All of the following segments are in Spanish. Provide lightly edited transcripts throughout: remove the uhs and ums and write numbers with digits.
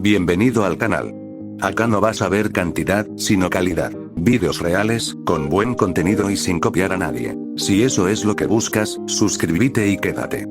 Bienvenido al canal. Acá no vas a ver cantidad, sino calidad. Vídeos reales, con buen contenido y sin copiar a nadie. Si eso es lo que buscas, suscríbete y quédate.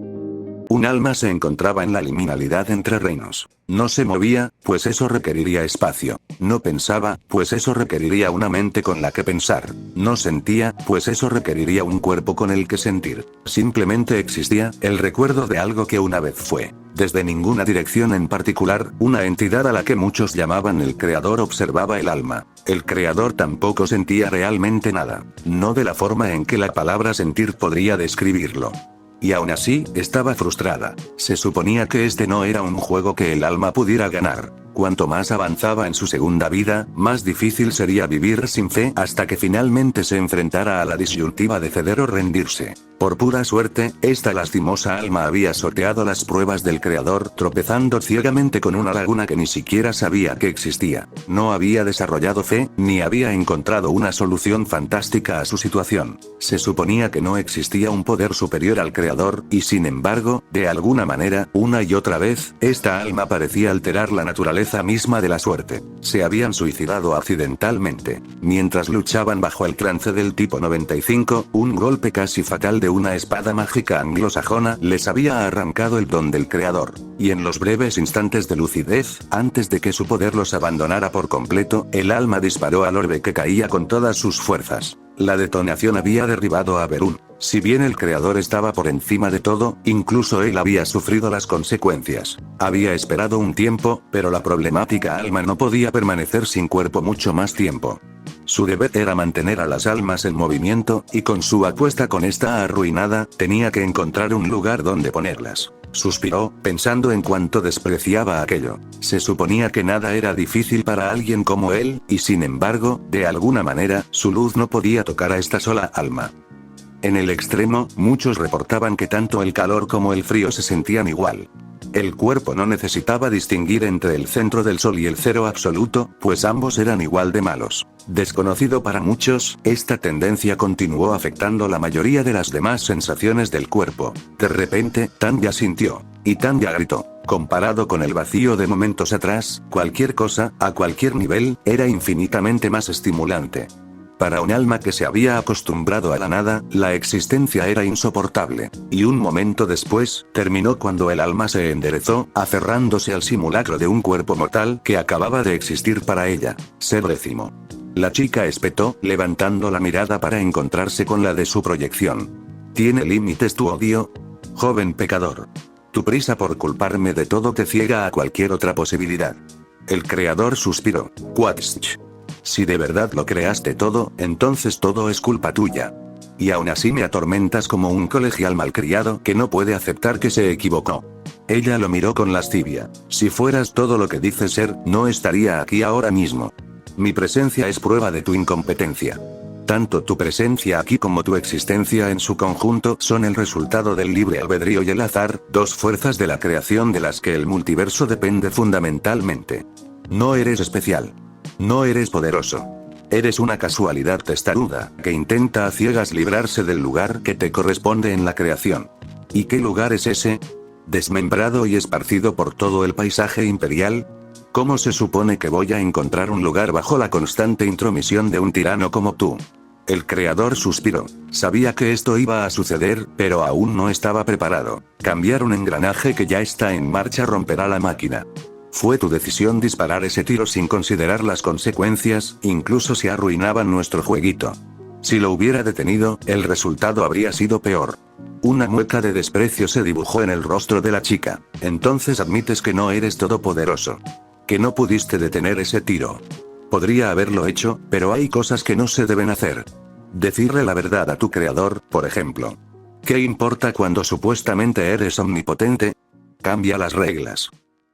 Un alma se encontraba en la liminalidad entre reinos. No se movía, pues eso requeriría espacio. No pensaba, pues eso requeriría una mente con la que pensar. No sentía, pues eso requeriría un cuerpo con el que sentir. Simplemente existía, el recuerdo de algo que una vez fue. Desde ninguna dirección en particular, una entidad a la que muchos llamaban el creador observaba el alma. El creador tampoco sentía realmente nada. No de la forma en que la palabra sentir podría describirlo. Y aún así, estaba frustrada. Se suponía que este no era un juego que el alma pudiera ganar. Cuanto más avanzaba en su segunda vida, más difícil sería vivir sin fe hasta que finalmente se enfrentara a la disyuntiva de ceder o rendirse. Por pura suerte, esta lastimosa alma había sorteado las pruebas del creador, tropezando ciegamente con una laguna que ni siquiera sabía que existía. No había desarrollado fe, ni había encontrado una solución fantástica a su situación. Se suponía que no existía un poder superior al creador, y sin embargo, de alguna manera, una y otra vez, esta alma parecía alterar la naturaleza misma de la suerte. Se habían suicidado accidentalmente. Mientras luchaban bajo el trance del tipo 95, un golpe casi fatal de una espada mágica anglosajona les había arrancado el don del creador. Y en los breves instantes de lucidez, antes de que su poder los abandonara por completo, el alma disparó al orbe que caía con todas sus fuerzas. La detonación había derribado a Berún. Si bien el creador estaba por encima de todo, incluso él había sufrido las consecuencias. Había esperado un tiempo, pero la problemática alma no podía permanecer sin cuerpo mucho más tiempo. Su deber era mantener a las almas en movimiento, y con su apuesta con esta arruinada, tenía que encontrar un lugar donde ponerlas. Suspiró, pensando en cuánto despreciaba aquello. Se suponía que nada era difícil para alguien como él, y sin embargo, de alguna manera, su luz no podía tocar a esta sola alma. En el extremo, muchos reportaban que tanto el calor como el frío se sentían igual. El cuerpo no necesitaba distinguir entre el centro del sol y el cero absoluto, pues ambos eran igual de malos. Desconocido para muchos, esta tendencia continuó afectando la mayoría de las demás sensaciones del cuerpo. De repente, Tanya sintió. Y Tanya gritó. Comparado con el vacío de momentos atrás, cualquier cosa, a cualquier nivel, era infinitamente más estimulante. Para un alma que se había acostumbrado a la nada, la existencia era insoportable. Y un momento después, terminó cuando el alma se enderezó, aferrándose al simulacro de un cuerpo mortal que acababa de existir para ella. Ser décimo. La chica espetó, levantando la mirada para encontrarse con la de su proyección. ¿Tiene límites tu odio? Joven pecador. Tu prisa por culparme de todo te ciega a cualquier otra posibilidad. El creador suspiró. Quatsch. Si de verdad lo creaste todo, entonces todo es culpa tuya. Y aún así me atormentas como un colegial malcriado que no puede aceptar que se equivocó. Ella lo miró con lascivia. Si fueras todo lo que dices ser, no estaría aquí ahora mismo. Mi presencia es prueba de tu incompetencia. Tanto tu presencia aquí como tu existencia en su conjunto son el resultado del libre albedrío y el azar, dos fuerzas de la creación de las que el multiverso depende fundamentalmente. No eres especial. No eres poderoso. Eres una casualidad testaruda, que intenta a ciegas librarse del lugar que te corresponde en la creación. ¿Y qué lugar es ese? ¿Desmembrado y esparcido por todo el paisaje imperial? ¿Cómo se supone que voy a encontrar un lugar bajo la constante intromisión de un tirano como tú? El creador suspiró. Sabía que esto iba a suceder, pero aún no estaba preparado. Cambiar un engranaje que ya está en marcha romperá la máquina. Fue tu decisión disparar ese tiro sin considerar las consecuencias, incluso si arruinaban nuestro jueguito. Si lo hubiera detenido, el resultado habría sido peor. Una mueca de desprecio se dibujó en el rostro de la chica. Entonces admites que no eres todopoderoso. Que no pudiste detener ese tiro. Podría haberlo hecho, pero hay cosas que no se deben hacer. Decirle la verdad a tu creador, por ejemplo. ¿Qué importa cuando supuestamente eres omnipotente? Cambia las reglas.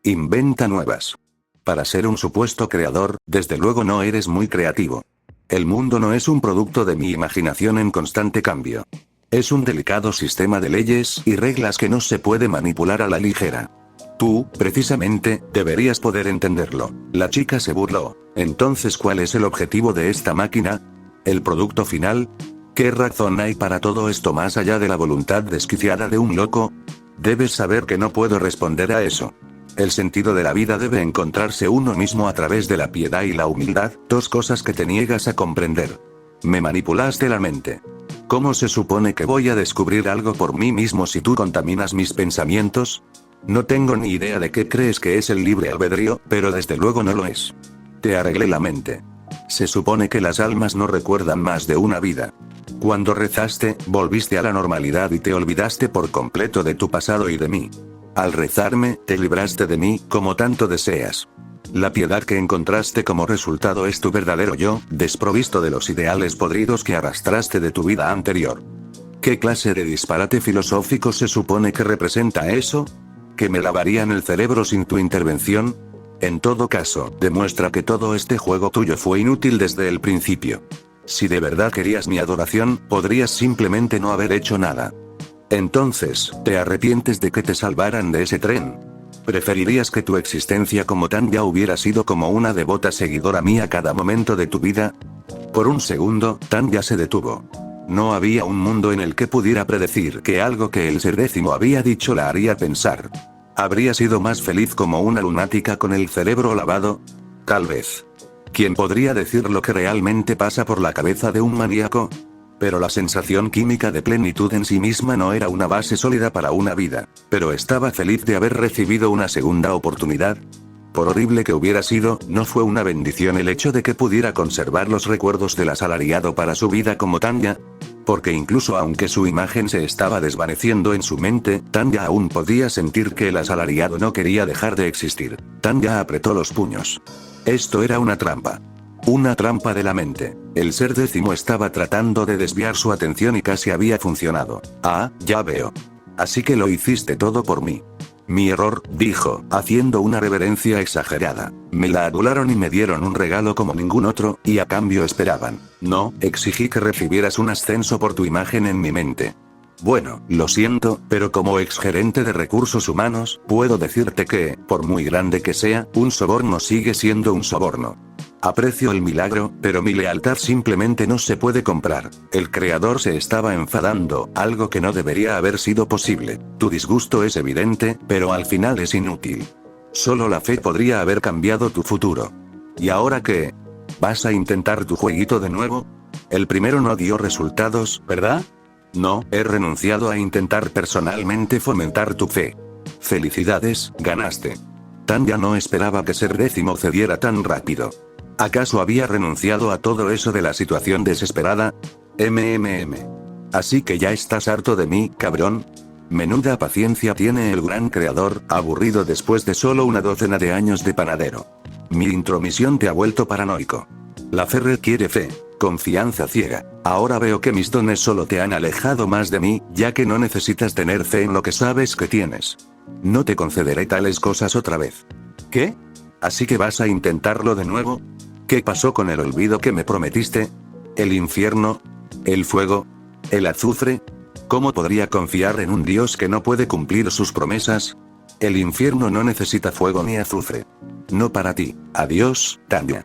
Inventa nuevas. Para ser un supuesto creador, desde luego no eres muy creativo. El mundo no es un producto de mi imaginación en constante cambio. Es un delicado sistema de leyes y reglas que no se puede manipular a la ligera. Tú, precisamente, deberías poder entenderlo. La chica se burló. Entonces, ¿cuál es el objetivo de esta máquina? ¿El producto final? ¿Qué razón hay para todo esto más allá de la voluntad desquiciada de un loco? Debes saber que no puedo responder a eso. El sentido de la vida debe encontrarse uno mismo a través de la piedad y la humildad, dos cosas que te niegas a comprender. Me manipulaste la mente. ¿Cómo se supone que voy a descubrir algo por mí mismo si tú contaminas mis pensamientos? No tengo ni idea de qué crees que es el libre albedrío, pero desde luego no lo es. Te arreglé la mente. Se supone que las almas no recuerdan más de una vida. Cuando rezaste, volviste a la normalidad y te olvidaste por completo de tu pasado y de mí. Al rezarme, te libraste de mí, como tanto deseas. La piedad que encontraste como resultado es tu verdadero yo, desprovisto de los ideales podridos que arrastraste de tu vida anterior. ¿Qué clase de disparate filosófico se supone que representa eso? ¿Que me lavarían el cerebro sin tu intervención? En todo caso, demuestra que todo este juego tuyo fue inútil desde el principio. Si de verdad querías mi adoración, podrías simplemente no haber hecho nada. Entonces, ¿te arrepientes de que te salvaran de ese tren? ¿Preferirías que tu existencia como Tanya hubiera sido como una devota seguidora mía cada momento de tu vida? Por un segundo, Tanya se detuvo. No había un mundo en el que pudiera predecir que algo que el Ser Décimo había dicho la haría pensar. ¿Habría sido más feliz como una lunática con el cerebro lavado? Tal vez. ¿Quién podría decir lo que realmente pasa por la cabeza de un maníaco? Pero la sensación química de plenitud en sí misma no era una base sólida para una vida. Pero estaba feliz de haber recibido una segunda oportunidad. Por horrible que hubiera sido, no fue una bendición el hecho de que pudiera conservar los recuerdos del asalariado para su vida como Tanya. Porque incluso aunque su imagen se estaba desvaneciendo en su mente, Tanya aún podía sentir que el asalariado no quería dejar de existir. Tanya apretó los puños. Esto era una trampa. Una trampa de la mente. El Ser Décimo estaba tratando de desviar su atención y casi había funcionado. Ah, ya veo. Así que lo hiciste todo por mí. Mi error, dijo, haciendo una reverencia exagerada. Me la adularon y me dieron un regalo como ningún otro, y a cambio esperaban. No, exigí que recibieras un ascenso por tu imagen en mi mente. Bueno, lo siento, pero como exgerente de recursos humanos, puedo decirte que, por muy grande que sea, un soborno sigue siendo un soborno. Aprecio el milagro, pero mi lealtad simplemente no se puede comprar. El creador se estaba enfadando, algo que no debería haber sido posible. Tu disgusto es evidente, pero al final es inútil. Solo la fe podría haber cambiado tu futuro. ¿Y ahora qué? ¿Vas a intentar tu jueguito de nuevo? El primero no dio resultados, ¿verdad? No, he renunciado a intentar personalmente fomentar tu fe. Felicidades, ganaste. Tanya no esperaba que Ser Décimo cediera tan rápido. ¿Acaso había renunciado a todo eso de la situación desesperada? Así que ya estás harto de mí, cabrón. Menuda paciencia tiene el gran creador, aburrido después de solo una docena de años de panadero. Mi intromisión te ha vuelto paranoico. La fe requiere fe, confianza ciega. Ahora veo que mis dones solo te han alejado más de mí, ya que no necesitas tener fe en lo que sabes que tienes. No te concederé tales cosas otra vez. ¿Qué? ¿Así que vas a intentarlo de nuevo? ¿Qué pasó con el olvido que me prometiste? ¿El infierno? ¿El fuego? ¿El azufre? ¿Cómo podría confiar en un dios que no puede cumplir sus promesas? El infierno no necesita fuego ni azufre. No para ti. Adiós, Tanya.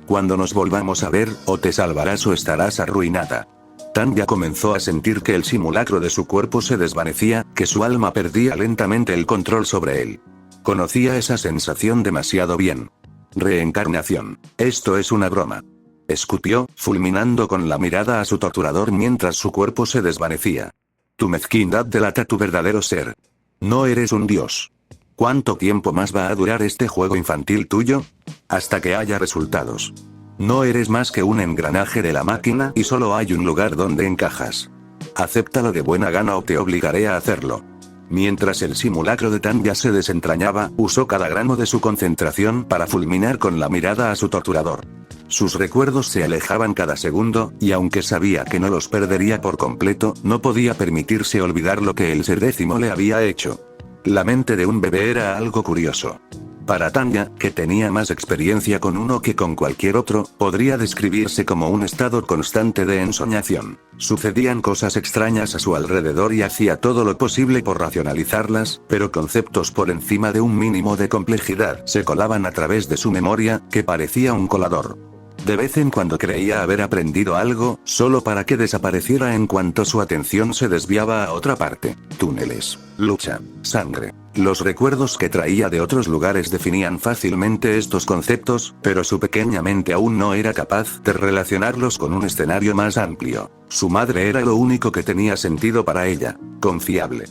Cuando nos volvamos a ver, o te salvarás o estarás arruinada. Tanya comenzó a sentir que el simulacro de su cuerpo se desvanecía, que su alma perdía lentamente el control sobre él. Conocía esa sensación demasiado bien. Reencarnación. Esto es una broma. Escupió, fulminando con la mirada a su torturador mientras su cuerpo se desvanecía. Tu mezquindad delata tu verdadero ser. No eres un dios. ¿Cuánto tiempo más va a durar este juego infantil tuyo? Hasta que haya resultados. No eres más que un engranaje de la máquina y solo hay un lugar donde encajas. Acéptalo de buena gana o te obligaré a hacerlo. Mientras el simulacro de Tanya se desentrañaba, usó cada gramo de su concentración para fulminar con la mirada a su torturador. Sus recuerdos se alejaban cada segundo, y aunque sabía que no los perdería por completo, no podía permitirse olvidar lo que el Ser Décimo le había hecho. La mente de un bebé era algo curioso. Para Tanya, que tenía más experiencia con uno que con cualquier otro, podría describirse como un estado constante de ensoñación. Sucedían cosas extrañas a su alrededor y hacía todo lo posible por racionalizarlas, pero conceptos por encima de un mínimo de complejidad se colaban a través de su memoria, que parecía un colador. De vez en cuando creía haber aprendido algo, solo para que desapareciera en cuanto su atención se desviaba a otra parte. Túneles, lucha, sangre. Los recuerdos que traía de otros lugares definían fácilmente estos conceptos, pero su pequeña mente aún no era capaz de relacionarlos con un escenario más amplio. Su madre era lo único que tenía sentido para ella. Confiable.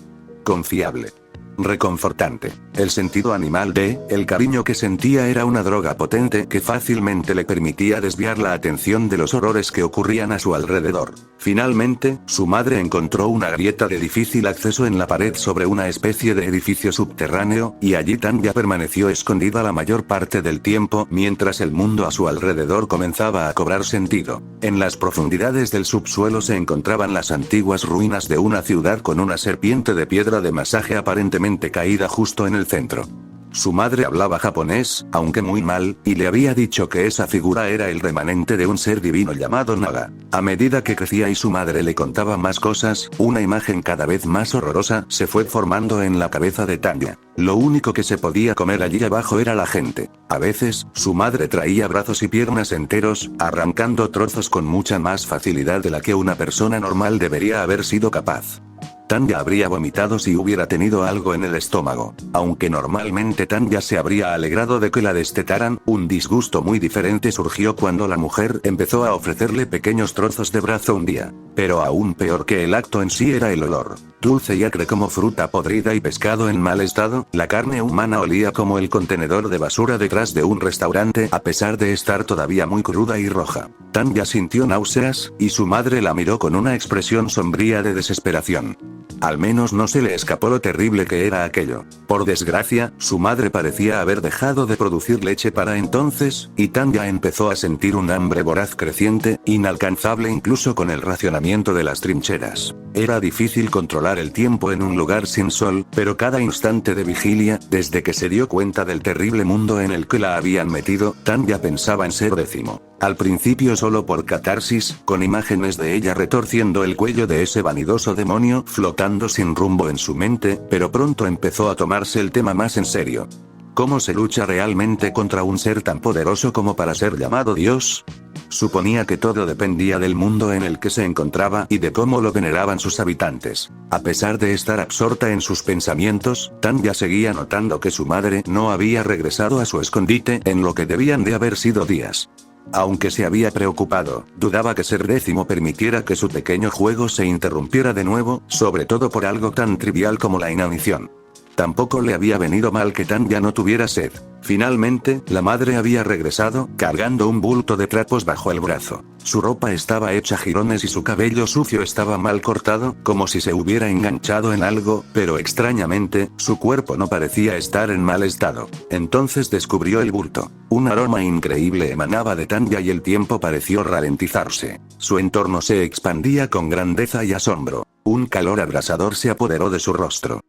Confiable. Reconfortante. El sentido animal de el cariño que sentía era una droga potente que fácilmente le permitía desviar la atención de los horrores que ocurrían a su alrededor. Finalmente, su madre encontró una grieta de difícil acceso en la pared sobre una especie de edificio subterráneo, y allí Tanya permaneció escondida la mayor parte del tiempo mientras el mundo a su alrededor comenzaba a cobrar sentido. En las profundidades del subsuelo se encontraban las antiguas ruinas de una ciudad con una serpiente de piedra de masaje aparentemente caída justo en el centro. Su madre hablaba japonés, aunque muy mal, y le había dicho que esa figura era el remanente de un ser divino llamado Naga. A medida que crecía y su madre le contaba más cosas, una imagen cada vez más horrorosa se fue formando en la cabeza de Tanya. Lo único que se podía comer allí abajo era la gente. A veces, su madre traía brazos y piernas enteros, arrancando trozos con mucha más facilidad de la que una persona normal debería haber sido capaz. Tanya habría vomitado si hubiera tenido algo en el estómago. Aunque normalmente Tanya se habría alegrado de que la destetaran, un disgusto muy diferente surgió cuando la mujer empezó a ofrecerle pequeños trozos de brazo un día. Pero aún peor que el acto en sí era el olor. Dulce y acre como fruta podrida y pescado en mal estado, la carne humana olía como el contenedor de basura detrás de un restaurante a pesar de estar todavía muy cruda y roja. Tanya sintió náuseas, y su madre la miró con una expresión sombría de desesperación. Al menos no se le escapó lo terrible que era aquello. Por desgracia, su madre parecía haber dejado de producir leche para entonces, y Tanya empezó a sentir un hambre voraz creciente, inalcanzable incluso con el racionamiento de las trincheras. Era difícil controlar el tiempo en un lugar sin sol, pero cada instante de vigilia, desde que se dio cuenta del terrible mundo en el que la habían metido, Tanya pensaba en ser 10º. Al principio solo por catarsis, con imágenes de ella retorciendo el cuello de ese vanidoso demonio flotando sin rumbo en su mente, pero pronto empezó a tomarse el tema más en serio. ¿Cómo se lucha realmente contra un ser tan poderoso como para ser llamado Dios? Suponía que todo dependía del mundo en el que se encontraba y de cómo lo veneraban sus habitantes. A pesar de estar absorta en sus pensamientos, Tanya seguía notando que su madre no había regresado a su escondite en lo que debían de haber sido días. Aunque se había preocupado, dudaba que ser 10º permitiera que su pequeño juego se interrumpiera de nuevo, sobre todo por algo tan trivial como la inanición. Tampoco le había venido mal que Tanya no tuviera sed. Finalmente, la madre había regresado, cargando un bulto de trapos bajo el brazo. Su ropa estaba hecha jirones y su cabello sucio estaba mal cortado, como si se hubiera enganchado en algo, pero extrañamente, su cuerpo no parecía estar en mal estado. Entonces descubrió el bulto. Un aroma increíble emanaba de Tanya y el tiempo pareció ralentizarse. Su entorno se expandía con grandeza y asombro. Un calor abrasador se apoderó de su rostro.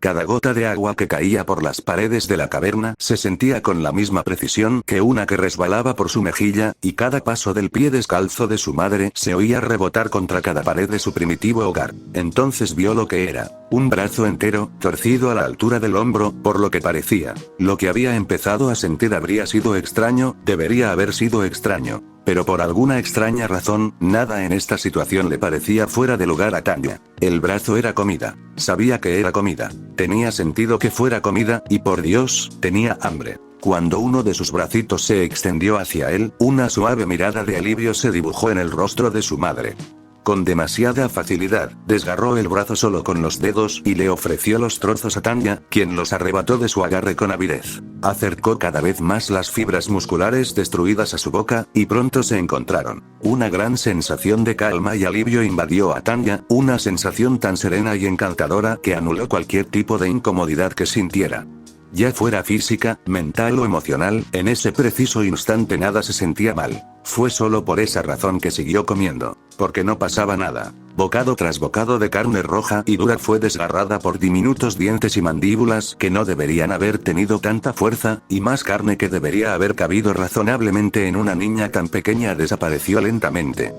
Cada gota de agua que caía por las paredes de la caverna se sentía con la misma precisión que una que resbalaba por su mejilla, y cada paso del pie descalzo de su madre se oía rebotar contra cada pared de su primitivo hogar. Entonces vio lo que era. Un brazo entero, torcido a la altura del hombro, por lo que parecía. Lo que había empezado a sentir habría sido extraño, debería haber sido extraño. Pero por alguna extraña razón, nada en esta situación le parecía fuera de lugar a Tanya. El brazo era comida. Sabía que era comida. Tenía sentido que fuera comida, y por Dios, tenía hambre. Cuando uno de sus bracitos se extendió hacia él, una suave mirada de alivio se dibujó en el rostro de su madre. Con demasiada facilidad, desgarró el brazo solo con los dedos y le ofreció los trozos a Tanya, quien los arrebató de su agarre con avidez. Acercó cada vez más las fibras musculares destruidas a su boca, y pronto se encontraron. Una gran sensación de calma y alivio invadió a Tanya, una sensación tan serena y encantadora que anuló cualquier tipo de incomodidad que sintiera. Ya fuera física, mental o emocional, en ese preciso instante nada se sentía mal. Fue solo por esa razón que siguió comiendo. Porque no pasaba nada. Bocado tras bocado de carne roja y dura fue desgarrada por diminutos dientes y mandíbulas que no deberían haber tenido tanta fuerza, y más carne que debería haber cabido razonablemente en una niña tan pequeña desapareció lentamente.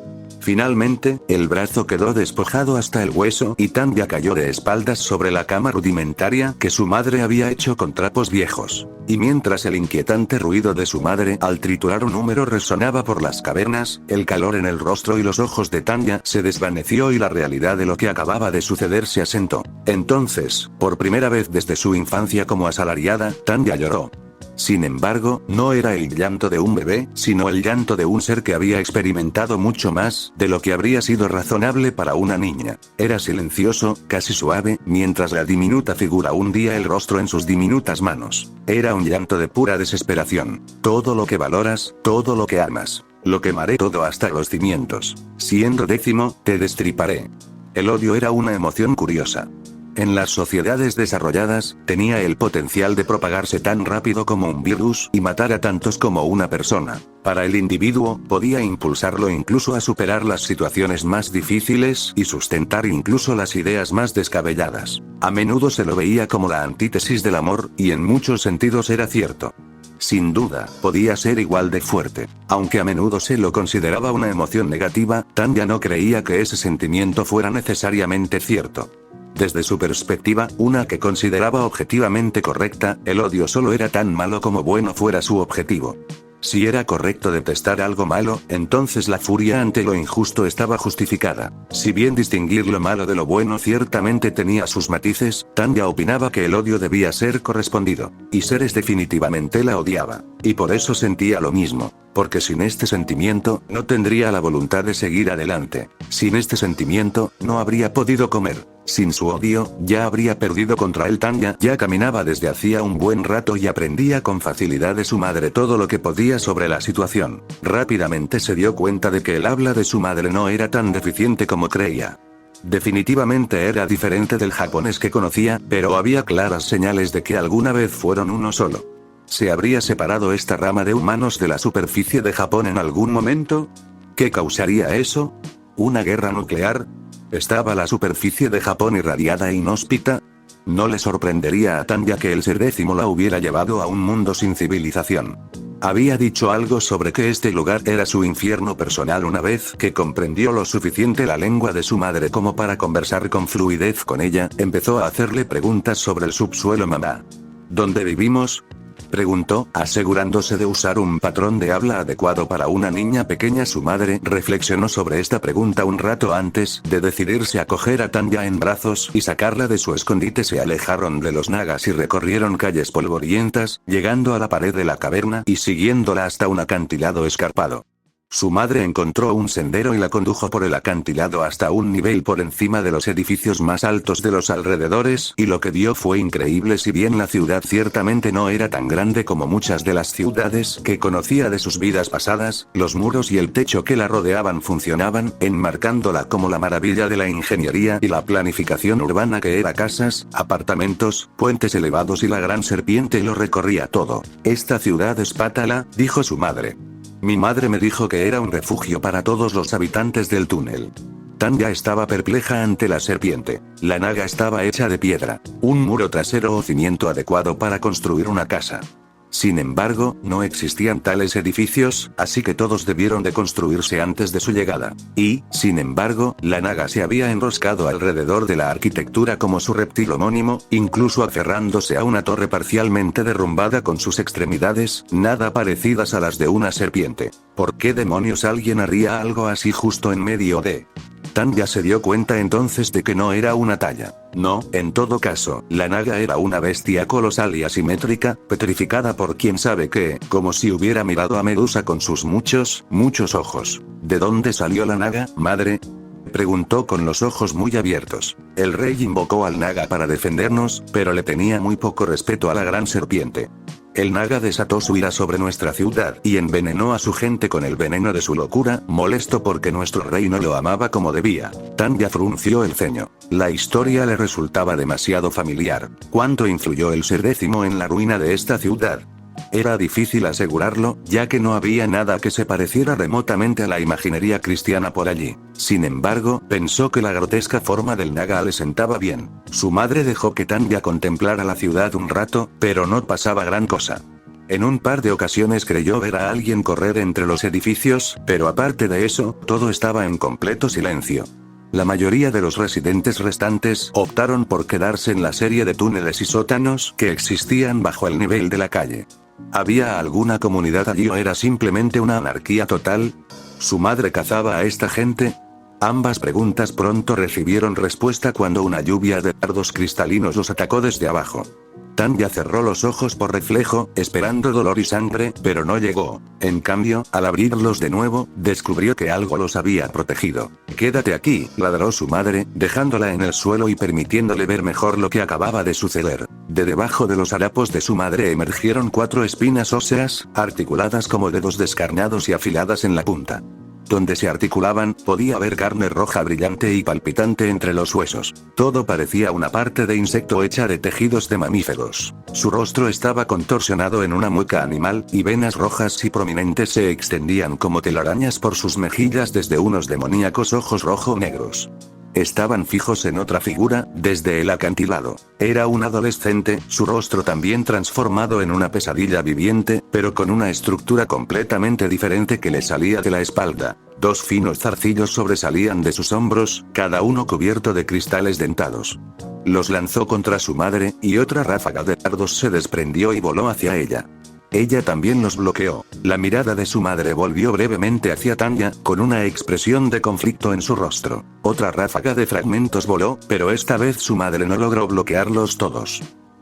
Finalmente, el brazo quedó despojado hasta el hueso y Tanya cayó de espaldas sobre la cama rudimentaria que su madre había hecho con trapos viejos. Y mientras el inquietante ruido de su madre al triturar un húmero resonaba por las cavernas, el calor en el rostro y los ojos de Tanya se desvaneció y la realidad de lo que acababa de suceder se asentó. Entonces, por primera vez desde su infancia como asalariada, Tanya lloró. Sin embargo, no era el llanto de un bebé, sino el llanto de un ser que había experimentado mucho más de lo que habría sido razonable para una niña. Era silencioso, casi suave, mientras la diminuta figura hundía el rostro en sus diminutas manos. Era un llanto de pura desesperación. Todo lo que valoras, todo lo que amas. Lo quemaré todo hasta los cimientos. Siendo décimo, te destriparé. El odio era una emoción curiosa. En las sociedades desarrolladas, tenía el potencial de propagarse tan rápido como un virus y matar a tantos como una persona. Para el individuo, podía impulsarlo incluso a superar las situaciones más difíciles y sustentar incluso las ideas más descabelladas. A menudo se lo veía como la antítesis del amor, y en muchos sentidos era cierto. Sin duda, podía ser igual de fuerte. Aunque a menudo se lo consideraba una emoción negativa, Tanya no creía que ese sentimiento fuera necesariamente cierto. Desde su perspectiva, una que consideraba objetivamente correcta, el odio solo era tan malo como bueno fuera su objetivo. Si era correcto detestar algo malo, entonces la furia ante lo injusto estaba justificada. Si bien distinguir lo malo de lo bueno ciertamente tenía sus matices, Tanya opinaba que el odio debía ser correspondido. Y Ceres definitivamente la odiaba. Y por eso sentía lo mismo. Porque sin este sentimiento, no tendría la voluntad de seguir adelante. Sin este sentimiento, no habría podido comer. Sin su odio, ya habría perdido contra él. Tanya ya caminaba desde hacía un buen rato y aprendía con facilidad de su madre todo lo que podía sobre la situación. Rápidamente se dio cuenta de que el habla de su madre no era tan deficiente como creía. Definitivamente era diferente del japonés que conocía, pero había claras señales de que alguna vez fueron uno solo. ¿Se habría separado esta rama de humanos de la superficie de Japón en algún momento? ¿Qué causaría eso? ¿Una guerra nuclear? ¿Estaba la superficie de Japón irradiada e inhóspita? No le sorprendería a Tanya que el ser décimo la hubiera llevado a un mundo sin civilización. Había dicho algo sobre que este lugar era su infierno personal una vez que comprendió lo suficiente la lengua de su madre como para conversar con fluidez con ella, empezó a hacerle preguntas sobre el subsuelo. Mamá, ¿dónde vivimos?, preguntó, asegurándose de usar un patrón de habla adecuado para una niña pequeña. Su madre reflexionó sobre esta pregunta un rato antes de decidirse a coger a Tanya en brazos y sacarla de su escondite. Se alejaron de los nagas y recorrieron calles polvorientas, llegando a la pared de la caverna y siguiéndola hasta un acantilado escarpado. Su madre encontró un sendero y la condujo por el acantilado hasta un nivel por encima de los edificios más altos de los alrededores, y lo que vio fue increíble. Si bien la ciudad ciertamente no era tan grande como muchas de las ciudades que conocía de sus vidas pasadas, los muros y el techo que la rodeaban funcionaban, enmarcándola como la maravilla de la ingeniería y la planificación urbana que era. Casas, apartamentos, puentes elevados y la gran serpiente lo recorría todo. Esta ciudad es Pátala, dijo su madre. Mi madre me dijo que era un refugio para todos los habitantes del túnel. Tanya estaba perpleja ante la serpiente. La naga estaba hecha de piedra, un muro trasero o cimiento adecuado para construir una casa. Sin embargo, no existían tales edificios, así que todos debieron de construirse antes de su llegada. Y, sin embargo, la naga se había enroscado alrededor de la arquitectura como su reptil homónimo, incluso aferrándose a una torre parcialmente derrumbada con sus extremidades, nada parecidas a las de una serpiente. ¿Por qué demonios alguien haría algo así justo en medio de...? Tanya se dio cuenta entonces de que no era una talla. No, en todo caso, la naga era una bestia colosal y asimétrica, petrificada por quién sabe qué, como si hubiera mirado a Medusa con sus muchos ojos. ¿De dónde salió la naga, madre?, preguntó con los ojos muy abiertos. El rey invocó al naga para defendernos, pero le tenía muy poco respeto a la gran serpiente. El naga desató su ira sobre nuestra ciudad y envenenó a su gente con el veneno de su locura, molesto porque nuestro rey no lo amaba como debía. Tanya frunció el ceño. La historia le resultaba demasiado familiar. ¿Cuánto influyó el ser décimo en la ruina de esta ciudad? Era difícil asegurarlo, ya que no había nada que se pareciera remotamente a la imaginería cristiana por allí. Sin embargo, pensó que la grotesca forma del naga le sentaba bien. Su madre dejó que Tanya contemplara la ciudad un rato, pero no pasaba gran cosa. En un par de ocasiones creyó ver a alguien correr entre los edificios, pero aparte de eso, todo estaba en completo silencio. La mayoría de los residentes restantes optaron por quedarse en la serie de túneles y sótanos que existían bajo el nivel de la calle. ¿Había alguna comunidad allí o era simplemente una anarquía total? ¿Su madre cazaba a esta gente? Ambas preguntas pronto recibieron respuesta cuando una lluvia de dardos cristalinos los atacó desde abajo. Tanya cerró los ojos por reflejo, esperando dolor y sangre, pero no llegó. En cambio, al abrirlos de nuevo, descubrió que algo los había protegido. «Quédate aquí», ladró su madre, dejándola en el suelo y permitiéndole ver mejor lo que acababa de suceder. De debajo de los harapos de su madre emergieron 4 espinas óseas, articuladas como dedos descarnados y afiladas en la punta. Donde se articulaban, podía ver carne roja brillante y palpitante entre los huesos. Todo parecía una parte de insecto hecha de tejidos de mamíferos. Su rostro estaba contorsionado en una mueca animal, y venas rojas y prominentes se extendían como telarañas por sus mejillas desde unos demoníacos ojos rojo-negros. Estaban fijos en otra figura, desde el acantilado. Era un adolescente, su rostro también transformado en una pesadilla viviente, pero con una estructura completamente diferente que le salía de la espalda. 2 finos zarcillos sobresalían de sus hombros, cada uno cubierto de cristales dentados. Los lanzó contra su madre, y otra ráfaga de dardos se desprendió y voló hacia ella. Ella también los bloqueó. La mirada de su madre volvió brevemente hacia Tanya, con una expresión de conflicto en su rostro. Otra ráfaga de fragmentos voló, pero esta vez su madre no logró bloquearlos todos.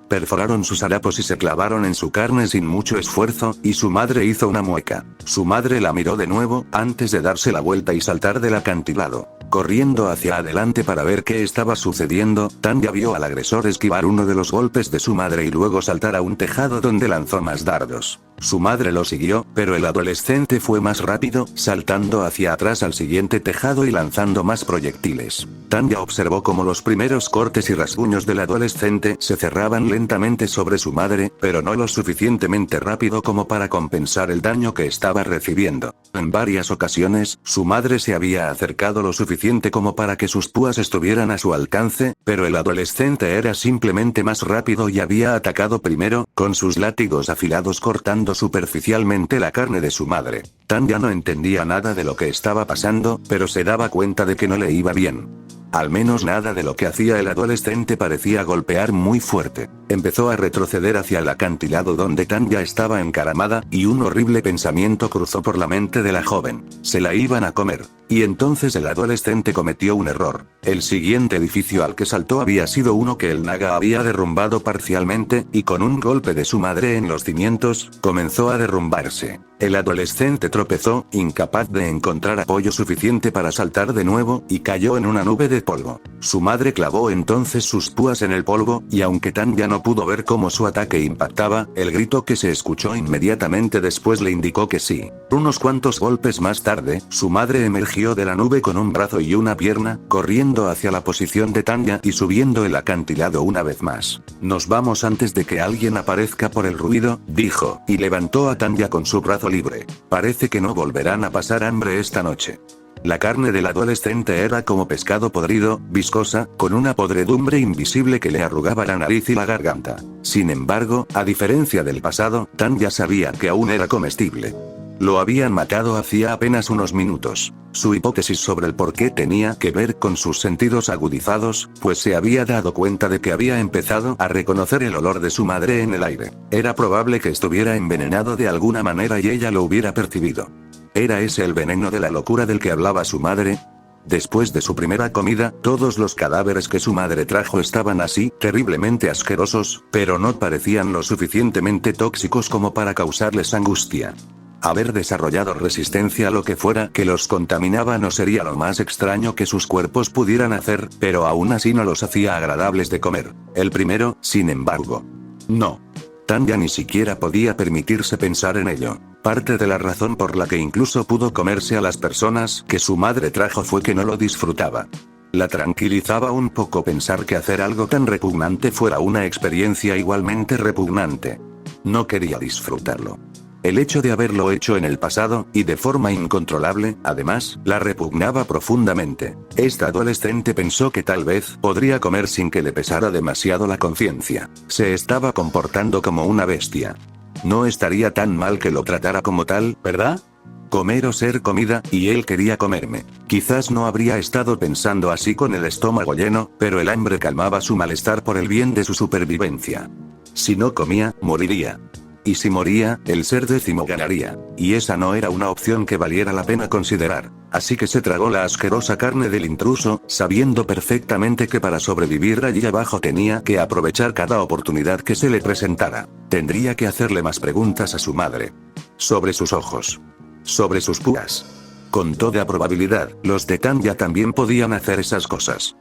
Perforaron sus harapos y se clavaron en su carne sin mucho esfuerzo, y su madre hizo una mueca. Su madre la miró de nuevo, antes de darse la vuelta y saltar del acantilado. Corriendo hacia adelante para ver qué estaba sucediendo, Tanya vio al agresor esquivar uno de los golpes de su madre y luego saltar a un tejado donde lanzó más dardos. Su madre lo siguió, pero el adolescente fue más rápido, saltando hacia atrás al siguiente tejado y lanzando más proyectiles. Tanya observó cómo los primeros cortes y rasguños del adolescente se cerraban lentamente sobre su madre, pero no lo suficientemente rápido como para compensar el daño que estaba recibiendo. En varias ocasiones, su madre se había acercado lo suficiente como para que sus púas estuvieran a su alcance, pero el adolescente era simplemente más rápido y había atacado primero, con sus látigos afilados cortando superficialmente la carne de su madre. Tanya no entendía nada de lo que estaba pasando, pero se daba cuenta de que no le iba bien. Al menos nada de lo que hacía el adolescente parecía golpear muy fuerte. Empezó a retroceder hacia el acantilado donde Tanya estaba encaramada, y un horrible pensamiento cruzó por la mente de la joven. Se la iban a comer. Y entonces el adolescente cometió un error. El siguiente edificio al que saltó había sido uno que el Naga había derrumbado parcialmente, y con un golpe de su madre en los cimientos, comenzó a derrumbarse. El adolescente tropezó, incapaz de encontrar apoyo suficiente para saltar de nuevo, y cayó en una nube de polvo. Su madre clavó entonces sus púas en el polvo, y aunque Tanya no pudo ver cómo su ataque impactaba, el grito que se escuchó inmediatamente después le indicó que sí. Unos cuantos golpes más tarde, su madre emergió de la nube con un brazo y una pierna, corriendo hacia la posición de Tanya y subiendo el acantilado una vez más. «Nos vamos antes de que alguien aparezca por el ruido», dijo, y levantó a Tanya con su brazo libre. «Parece que no volverán a pasar hambre esta noche». La carne del adolescente era como pescado podrido, viscosa, con una podredumbre invisible que le arrugaba la nariz y la garganta. Sin embargo, a diferencia del pasado, Tanya sabía que aún era comestible. Lo habían matado hacía apenas unos minutos. Su hipótesis sobre el por qué tenía que ver con sus sentidos agudizados, pues se había dado cuenta de que había empezado a reconocer el olor de su madre en el aire. Era probable que estuviera envenenado de alguna manera y ella lo hubiera percibido. ¿Era ese el veneno de la locura del que hablaba su madre? Después de su primera comida, todos los cadáveres que su madre trajo estaban así, terriblemente asquerosos, pero no parecían lo suficientemente tóxicos como para causarles angustia. Haber desarrollado resistencia a lo que fuera que los contaminaba no sería lo más extraño que sus cuerpos pudieran hacer, pero aún así no los hacía agradables de comer. El primero, sin embargo. No. Tanya ni siquiera podía permitirse pensar en ello. Parte de la razón por la que incluso pudo comerse a las personas que su madre trajo fue que no lo disfrutaba. La tranquilizaba un poco pensar que hacer algo tan repugnante fuera una experiencia igualmente repugnante. No quería disfrutarlo. El hecho de haberlo hecho en el pasado, y de forma incontrolable, además, la repugnaba profundamente. Esta adolescente pensó que tal vez podría comer sin que le pesara demasiado la conciencia. Se estaba comportando como una bestia. No estaría tan mal que lo tratara como tal, ¿verdad? Comer o ser comida, y él quería comerme. Quizás no habría estado pensando así con el estómago lleno, pero el hambre calmaba su malestar por el bien de su supervivencia. Si no comía, moriría. Y si moría, el ser décimo ganaría. Y esa no era una opción que valiera la pena considerar. Así que se tragó la asquerosa carne del intruso, sabiendo perfectamente que para sobrevivir allí abajo tenía que aprovechar cada oportunidad que se le presentara. Tendría que hacerle más preguntas a su madre. Sobre sus ojos. Sobre sus púas. Con toda probabilidad, los de Tanya también podían hacer esas cosas.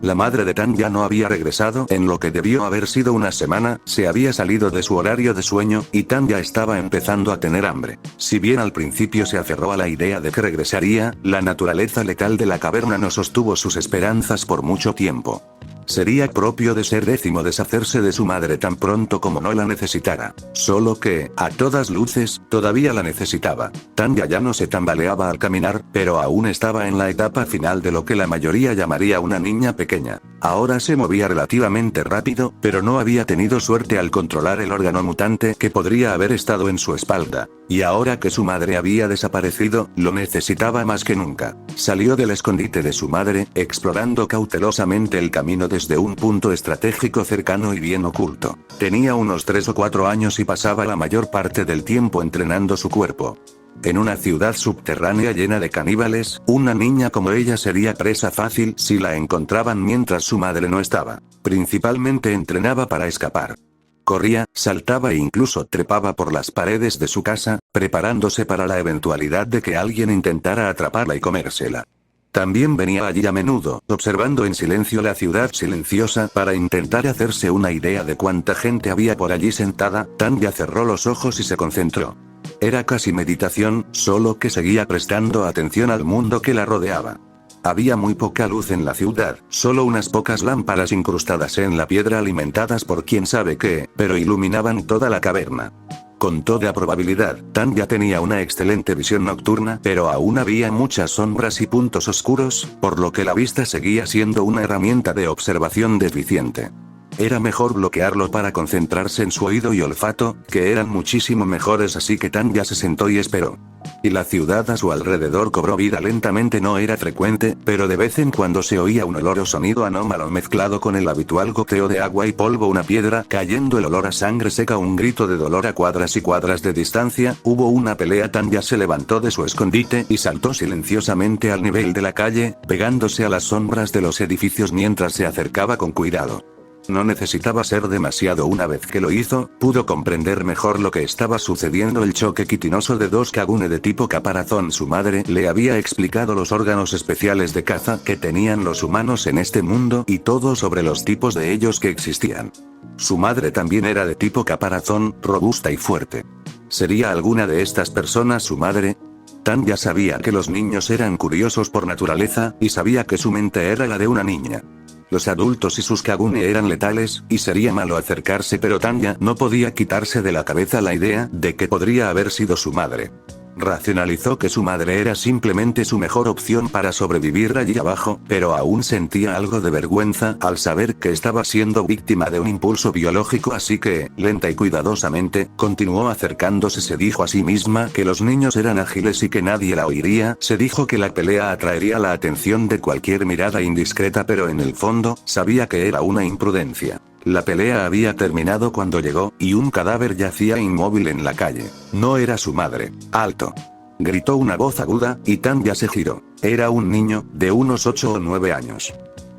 La madre de Tanya no había regresado en lo que debió haber sido una semana, se había salido de su horario de sueño, y Tanya estaba empezando a tener hambre. Si bien al principio se aferró a la idea de que regresaría, la naturaleza letal de la caverna no sostuvo sus esperanzas por mucho tiempo. Sería propio de ser décimo deshacerse de su madre tan pronto como no la necesitara. Solo que, a todas luces, todavía la necesitaba. Tanya ya no se tambaleaba al caminar, pero aún estaba en la etapa final de lo que la mayoría llamaría una niña pequeña. Ahora se movía relativamente rápido, pero no había tenido suerte al controlar el órgano mutante que podría haber estado en su espalda. Y ahora que su madre había desaparecido, lo necesitaba más que nunca. Salió del escondite de su madre, explorando cautelosamente el camino desde un punto estratégico cercano y bien oculto. Tenía unos 3 o 4 años y pasaba la mayor parte del tiempo entrenando su cuerpo. En una ciudad subterránea llena de caníbales, una niña como ella sería presa fácil si la encontraban mientras su madre no estaba. Principalmente entrenaba para escapar. Corría, saltaba e incluso trepaba por las paredes de su casa, preparándose para la eventualidad de que alguien intentara atraparla y comérsela. También venía allí a menudo, observando en silencio la ciudad silenciosa para intentar hacerse una idea de cuánta gente había por allí sentada. Tanya cerró los ojos y se concentró. Era casi meditación, solo que seguía prestando atención al mundo que la rodeaba. Había muy poca luz en la ciudad, solo unas pocas lámparas incrustadas en la piedra alimentadas por quién sabe qué, pero iluminaban toda la caverna. Con toda probabilidad, Tanya tenía una excelente visión nocturna, pero aún había muchas sombras y puntos oscuros, por lo que la vista seguía siendo una herramienta de observación deficiente. Era mejor bloquearlo para concentrarse en su oído y olfato, que eran muchísimo mejores, así que Tanya se sentó y esperó. Y la ciudad a su alrededor cobró vida lentamente. No era frecuente, pero de vez en cuando se oía un olor o sonido anómalo mezclado con el habitual goteo de agua y polvo, una piedra cayendo, el olor a sangre seca, un grito de dolor a cuadras y cuadras de distancia. Hubo una pelea. Tanya se levantó de su escondite y saltó silenciosamente al nivel de la calle, pegándose a las sombras de los edificios mientras se acercaba con cuidado. No necesitaba ser demasiado. Una vez que lo hizo, pudo comprender mejor lo que estaba sucediendo. El choque quitinoso de dos Kagune de tipo caparazón. Su madre le había explicado los órganos especiales de caza que tenían los humanos en este mundo y todo sobre los tipos de ellos que existían. Su madre también era de tipo caparazón, robusta y fuerte. ¿Sería alguna de estas personas su madre? Tanya sabía que los niños eran curiosos por naturaleza, y sabía que su mente era la de una niña. Los adultos y sus Kagune eran letales, y sería malo acercarse, pero Tanya no podía quitarse de la cabeza la idea de que podría haber sido su madre. Racionalizó que su madre era simplemente su mejor opción para sobrevivir allí abajo, pero aún sentía algo de vergüenza al saber que estaba siendo víctima de un impulso biológico, así que, lenta y cuidadosamente, continuó acercándose. Se dijo a sí misma que los niños eran ágiles y que nadie la oiría. Se dijo que la pelea atraería la atención de cualquier mirada indiscreta, pero en el fondo, sabía que era una imprudencia. La pelea había terminado cuando llegó, y un cadáver yacía inmóvil en la calle. No era su madre. ¡Alto!, gritó una voz aguda, y Tanya se giró. Era un niño, de unos 8 o 9 años.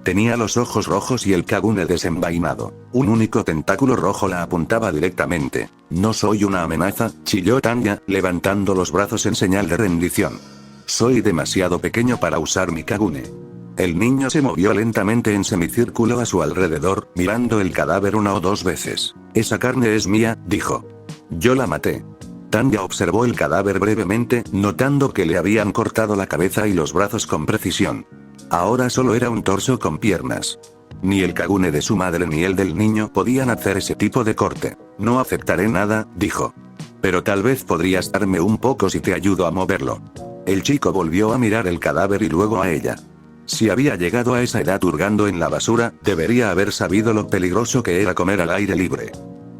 Tenía los ojos rojos y el Kagune desenvainado. Un único tentáculo rojo la apuntaba directamente. «No soy una amenaza», chilló Tanya, levantando los brazos en señal de rendición. «Soy demasiado pequeño para usar mi Kagune». El niño se movió lentamente en semicírculo a su alrededor, mirando el cadáver 1 o 2 veces. «Esa carne es mía», dijo. «Yo la maté». Tanya observó el cadáver brevemente, notando que le habían cortado la cabeza y los brazos con precisión. Ahora solo era un torso con piernas. Ni el Kagune de su madre ni el del niño podían hacer ese tipo de corte. «No aceptaré nada», dijo. «Pero tal vez podrías darme un poco si te ayudo a moverlo». El chico volvió a mirar el cadáver y luego a ella. Si había llegado a esa edad hurgando en la basura, debería haber sabido lo peligroso que era comer al aire libre.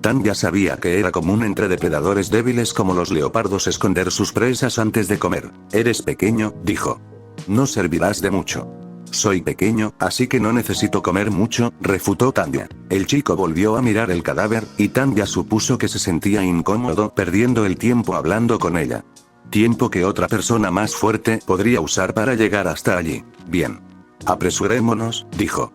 Tanya sabía que era común entre depredadores débiles como los leopardos esconder sus presas antes de comer. Eres pequeño, dijo. No servirás de mucho. Soy pequeño, así que no necesito comer mucho, refutó Tanya. El chico volvió a mirar el cadáver, y Tanya supuso que se sentía incómodo perdiendo el tiempo hablando con ella. Tiempo que otra persona más fuerte podría usar para llegar hasta allí. Bien. Apresurémonos, dijo.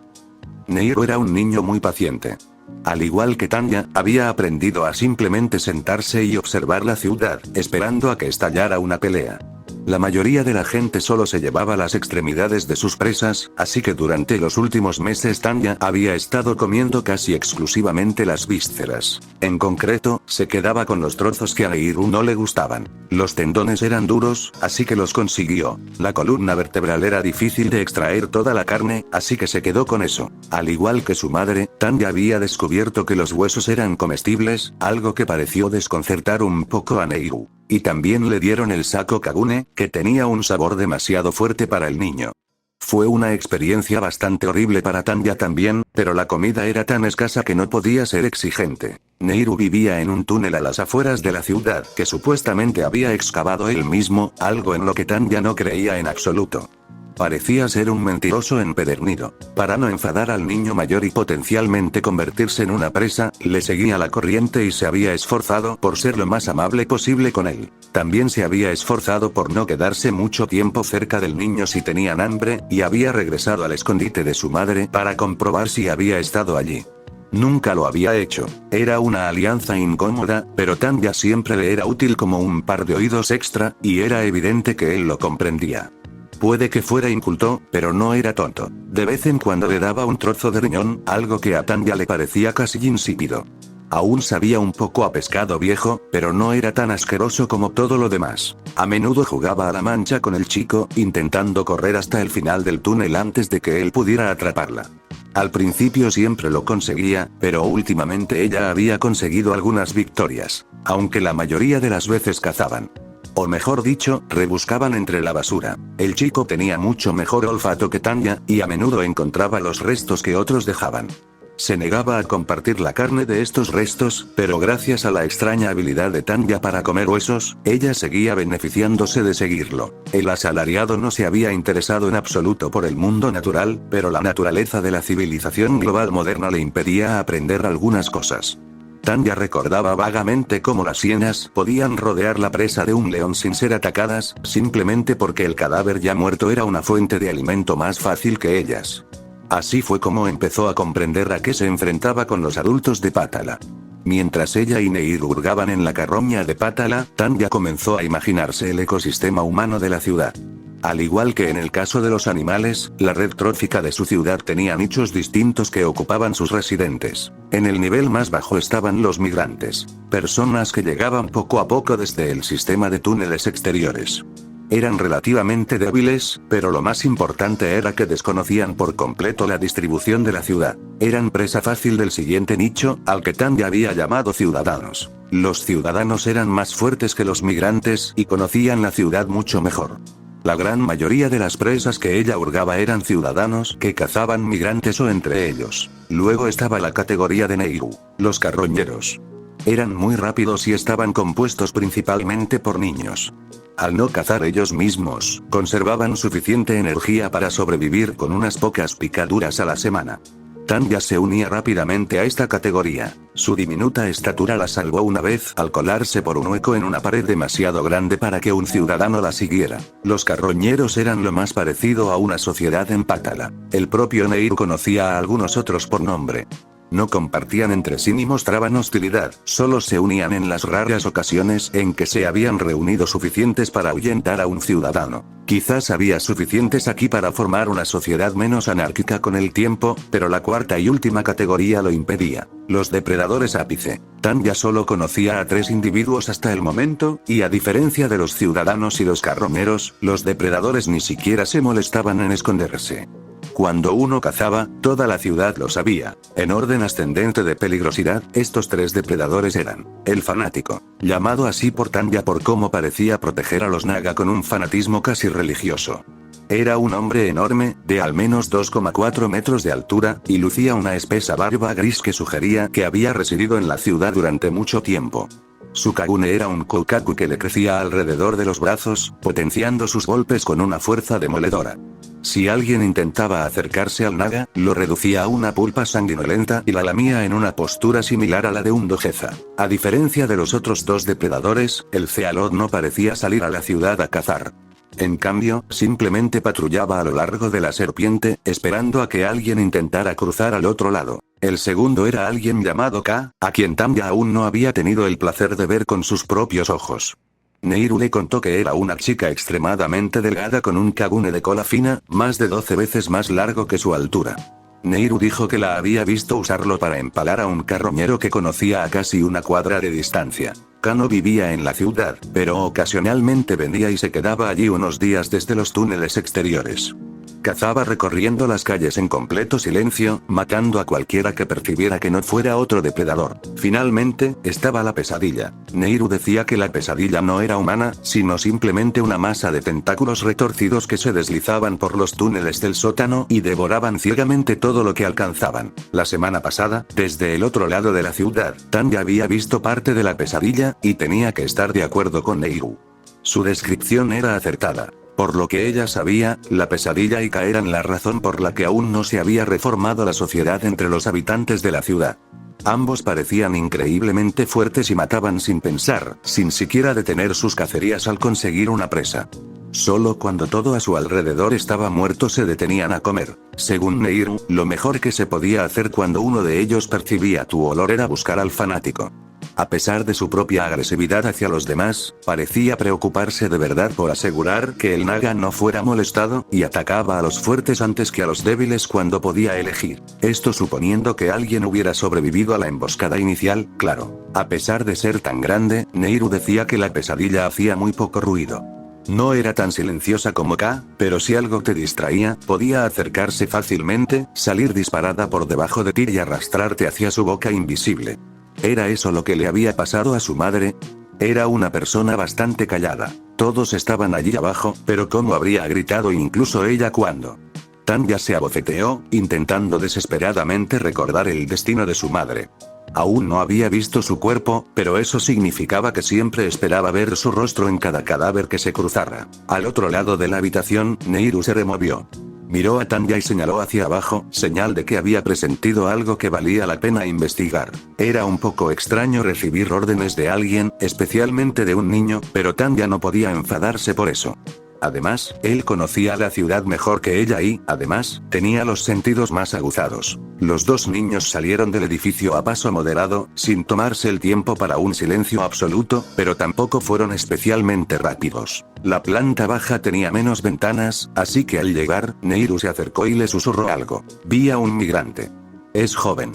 Neiro era un niño muy paciente. Al igual que Tanya, había aprendido a simplemente sentarse y observar la ciudad, esperando a que estallara una pelea. La mayoría de la gente solo se llevaba las extremidades de sus presas, así que durante los últimos meses Tanya había estado comiendo casi exclusivamente las vísceras. En concreto, se quedaba con los trozos que a Neiru no le gustaban. Los tendones eran duros, así que los consiguió. La columna vertebral era difícil de extraer toda la carne, así que se quedó con eso. Al igual que su madre, Tanya había descubierto que los huesos eran comestibles, algo que pareció desconcertar un poco a Neiru. Y también le dieron el sako kagune, que tenía un sabor demasiado fuerte para el niño. Fue una experiencia bastante horrible para Tanya también, pero la comida era tan escasa que no podía ser exigente. Neiru vivía en un túnel a las afueras de la ciudad que supuestamente había excavado él mismo, algo en lo que Tanya no creía en absoluto. Parecía ser un mentiroso empedernido. Para no enfadar al niño mayor y potencialmente convertirse en una presa, le seguía la corriente y se había esforzado por ser lo más amable posible con él. También se había esforzado por no quedarse mucho tiempo cerca del niño si tenían hambre, y había regresado al escondite de su madre para comprobar si había estado allí. Nunca lo había hecho. Era una alianza incómoda, pero Tanya siempre le era útil como un par de oídos extra, y era evidente que él lo comprendía. Puede que fuera inculto, pero no era tonto. De vez en cuando le daba un trozo de riñón, algo que a Tanya le parecía casi insípido. Aún sabía un poco a pescado viejo, pero no era tan asqueroso como todo lo demás. A menudo jugaba a la mancha con el chico, intentando correr hasta el final del túnel antes de que él pudiera atraparla. Al principio siempre lo conseguía, pero últimamente ella había conseguido algunas victorias, aunque la mayoría de las veces cazaban. O mejor dicho, rebuscaban entre la basura. El chico tenía mucho mejor olfato que Tanya, y a menudo encontraba los restos que otros dejaban. Se negaba a compartir la carne de estos restos, pero gracias a la extraña habilidad de Tanya para comer huesos, ella seguía beneficiándose de seguirlo. El asalariado no se había interesado en absoluto por el mundo natural, pero la naturaleza de la civilización global moderna le impedía aprender algunas cosas. Tanya recordaba vagamente cómo las hienas podían rodear la presa de un león sin ser atacadas, simplemente porque el cadáver ya muerto era una fuente de alimento más fácil que ellas. Así fue como empezó a comprender a qué se enfrentaba con los adultos de Pátala. Mientras ella y Neiru hurgaban en la carroña de Pátala, Tanya comenzó a imaginarse el ecosistema humano de la ciudad. Al igual que en el caso de los animales, la red trófica de su ciudad tenía nichos distintos que ocupaban sus residentes. En el nivel más bajo estaban los migrantes, personas que llegaban poco a poco desde el sistema de túneles exteriores. Eran relativamente débiles, pero lo más importante era que desconocían por completo la distribución de la ciudad. Eran presa fácil del siguiente nicho, al que Tanya había llamado ciudadanos. Los ciudadanos eran más fuertes que los migrantes y conocían la ciudad mucho mejor. La gran mayoría de las presas que ella hurgaba eran ciudadanos que cazaban migrantes o entre ellos. Luego estaba la categoría de Neiru, los carroñeros. Eran muy rápidos y estaban compuestos principalmente por niños. Al no cazar ellos mismos, conservaban suficiente energía para sobrevivir con unas pocas picaduras a la semana. Tanya se unía rápidamente a esta categoría. Su diminuta estatura la salvó una vez al colarse por un hueco en una pared demasiado grande para que un ciudadano la siguiera. Los carroñeros eran lo más parecido a una sociedad en Pátala. El propio Neiru conocía a algunos otros por nombre. No compartían entre sí ni mostraban hostilidad, solo se unían en las raras ocasiones en que se habían reunido suficientes para ahuyentar a un ciudadano. Quizás había suficientes aquí para formar una sociedad menos anárquica con el tiempo, pero la cuarta y última categoría lo impedía. Los depredadores ápice. Tanya solo conocía a 3 individuos hasta el momento, y a diferencia de los ciudadanos y los carroñeros, los depredadores ni siquiera se molestaban en esconderse. Cuando uno cazaba, toda la ciudad lo sabía. En orden ascendente de peligrosidad, estos 3 depredadores eran: el fanático, llamado así por Tanya por cómo parecía proteger a los naga con un fanatismo casi religioso. Era un hombre enorme, de al menos 2,4 metros de altura, y lucía una espesa barba gris que sugería que había residido en la ciudad durante mucho tiempo. Su kagune era un koukaku que le crecía alrededor de los brazos, potenciando sus golpes con una fuerza demoledora. Si alguien intentaba acercarse al naga, lo reducía a una pulpa sanguinolenta y la lamía en una postura similar a la de un dogeza. A diferencia de los otros dos depredadores, el Zealot no parecía salir a la ciudad a cazar. En cambio, simplemente patrullaba a lo largo de la serpiente, esperando a que alguien intentara cruzar al otro lado. El segundo era alguien llamado K, a quien Tanya aún no había tenido el placer de ver con sus propios ojos. Neiru le contó que era una chica extremadamente delgada con un kagune de cola fina, más de 12 veces más largo que su altura. Neiru dijo que la había visto usarlo para empalar a un carroñero que conocía a casi una cuadra de distancia. Kano vivía en la ciudad, pero ocasionalmente venía y se quedaba allí unos días desde los túneles exteriores. Cazaba recorriendo las calles en completo silencio, matando a cualquiera que percibiera que no fuera otro depredador. Finalmente, estaba la pesadilla. Neiru decía que la pesadilla no era humana, sino simplemente una masa de tentáculos retorcidos que se deslizaban por los túneles del sótano y devoraban ciegamente todo lo que alcanzaban. La semana pasada, desde el otro lado de la ciudad, Tanya había visto parte de la pesadilla, y tenía que estar de acuerdo con Neiru. Su descripción era acertada. Por lo que ella sabía, la pesadilla y K eran la razón por la que aún no se había reformado la sociedad entre los habitantes de la ciudad. Ambos parecían increíblemente fuertes y mataban sin pensar, sin siquiera detener sus cacerías al conseguir una presa. Solo cuando todo a su alrededor estaba muerto se detenían a comer. Según Neiru, lo mejor que se podía hacer cuando uno de ellos percibía tu olor era buscar al fanático. A pesar de su propia agresividad hacia los demás, parecía preocuparse de verdad por asegurar que el naga no fuera molestado, y atacaba a los fuertes antes que a los débiles cuando podía elegir. Esto suponiendo que alguien hubiera sobrevivido a la emboscada inicial, claro. A pesar de ser tan grande, Neiru decía que la pesadilla hacía muy poco ruido. No era tan silenciosa como K, pero si algo te distraía, podía acercarse fácilmente, salir disparada por debajo de ti y arrastrarte hacia su boca invisible. ¿Era eso lo que le había pasado a su madre? Era una persona bastante callada. Todos estaban allí abajo, pero cómo habría gritado incluso ella cuando... Tanya se abofeteó, intentando desesperadamente recordar el destino de su madre. Aún no había visto su cuerpo, pero eso significaba que siempre esperaba ver su rostro en cada cadáver que se cruzara. Al otro lado de la habitación, Neiru se removió. Miró a Tanya y señaló hacia abajo, señal de que había presentido algo que valía la pena investigar. Era un poco extraño recibir órdenes de alguien, especialmente de un niño, pero Tanya no podía enfadarse por eso. Además, él conocía la ciudad mejor que ella y, además, tenía los sentidos más aguzados. Los dos niños salieron del edificio a paso moderado, sin tomarse el tiempo para un silencio absoluto, pero tampoco fueron especialmente rápidos. La planta baja tenía menos ventanas, así que al llegar, Neiru se acercó y le susurró algo. Vi a un migrante. Es joven.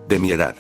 De mi edad.